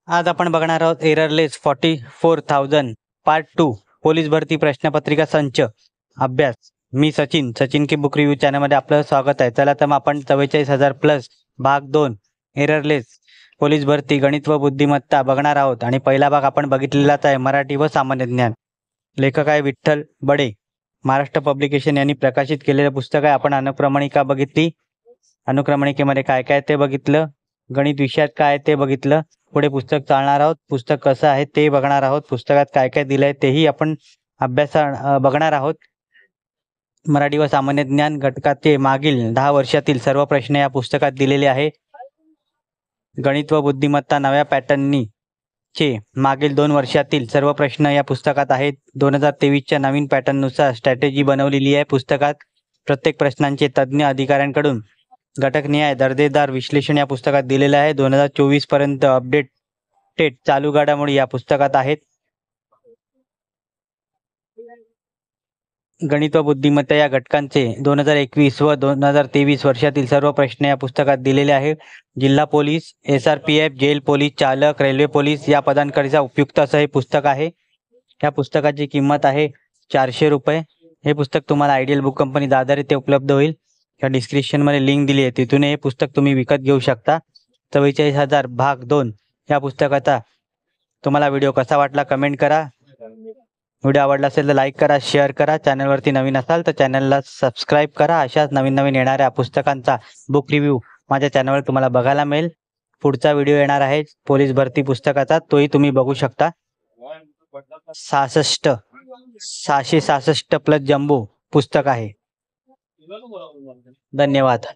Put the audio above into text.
आज आपण बघणार आहोत एररलेस 44,000 पार्ट 2 पोलीस भरती प्रश्नपत्रिका संच अभ्यास। मी सचिन की बुक रिव्ह्यू चॅनलमध्ये आपलं स्वागत आहे। चला तर मग आपण 44,000 प्लस भाग 2 एररलेस पोलीस भरती गणित व बुद्धिमत्ता बघणार आहोत। आणि पहिला भाग आपण बघितलेलाच आहे, मराठी व सामान्य ज्ञान। लेखक आहे विठ्ठल बडे, महाराष्ट्र पब्लिकेशन यांनी प्रकाशित केलेलं पुस्तक आहे। आपण अनुक्रमणिका बघितली, अनुक्रमणिकेमध्ये काय काय ते बघितलं, गणित विषयात काय ते बघितलं। पुढे पुस्तक चालणार आहोत, पुस्तक कसं आहे ते बघणार आहोत, पुस्तकात काय काय दिलंय तेही आपण बघणार आहोत। मराठी व सामान्य ज्ञान घटकाचे मागील 10 वर्षातील सर्व प्रश्न या पुस्तकात दिलेले आहे। गणित व बुद्धिमत्ता नव्या पॅटर्ननी चे मागील 2 वर्षातील सर्व प्रश्न या पुस्तकात आहेत। 2023च्या नवीन पॅटर्ननुसार स्ट्रॅटेजी बनवलेली आहे पुस्तकात। प्रत्येक प्रश्नांचे तज्ज्ञ अधिकाऱ्यांकडून घटकनिहाय दर्जेदार विश्लेषण या पुस्तकात दिलेलं आहे। 2024 पर्यंत अपडेटेड चालू घडामोडी या पुस्तकात आहेत। गणित व बुद्धिमत्ता या घटकांचे 2021 व 2023 वर्षातील सर्व प्रश्न या पुस्तकात दिलेले आहे। जिल्हा पोलीस, SRPF, जेल पोलीस चालक, रेल्वे पोलीस या पदांकरिता उपयुक्त असं हे पुस्तक आहे। या पुस्तकाची किंमत आहे 400 रुपये। हे पुस्तक तुम्हाला आयडियल बुक कंपनी दादर येथे उपलब्ध होईल। या डिस्क्रिप्शनमध्ये लिंक दिली आहे, तिथून हे पुस्तक तुम्ही विकत घेऊ शकता। 44,000 भाग 2 या पुस्तकाचा तुम्हाला व्हिडिओ कसा वाटला कमेंट करा। व्हिडिओ आवडला असेल तर लाईक करा, शेअर करा। चॅनलवरती नवीन असाल तर चॅनलला सबस्क्राईब करा। अशाच नवीन येणाऱ्या पुस्तकांचा बुक रिव्ह्यू माझ्या चॅनलवर तुम्हाला बघायला मिळेल। पुढचा व्हिडिओ येणार आहे पोलीस भरती पुस्तकाचा, तोही तुम्ही बघू शकता। 666 प्लस जम्बो पुस्तक आहे। धन्यवाद।